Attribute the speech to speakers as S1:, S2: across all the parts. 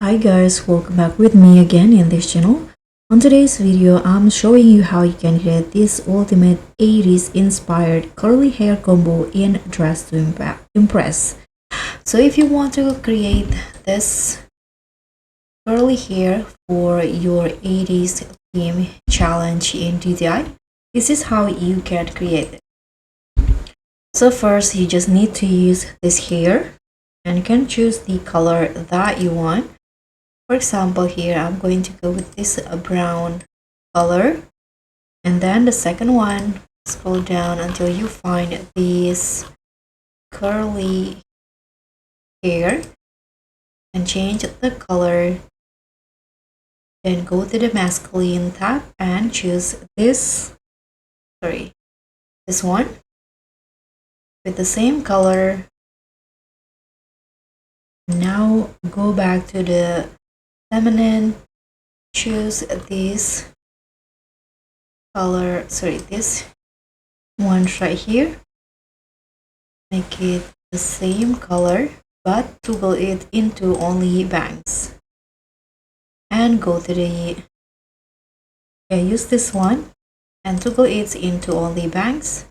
S1: Hi guys, welcome back with me again in this channel. On today's video, I'm showing you how you can create this ultimate 80s inspired curly hair combo in Dress to Impress. So if you want to create this curly hair for your 80s theme challenge in DTI, this is how you can create it. So first, you just need to use this hair and you can choose the color that you want. For example, here I'm going to go with this brown color, and then the second one, scroll down until you find this curly hair and change the color. Then go to the masculine tab and choose this one with the same color. Now go back to the feminine, choose this color, this one right here, make it the same color but toggle it into only bangs, and go to the use this one and toggle it into only bangs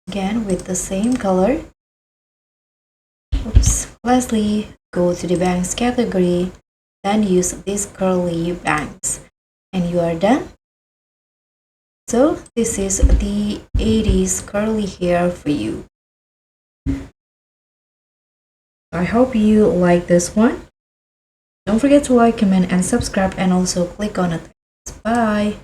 S1: again with the same color. Lastly, go to the bangs category, then use these curly bangs, and you are done. So this is the 80s curly hair for you. I hope you like this one. Don't forget to like, comment, and subscribe, and also click on it. Bye.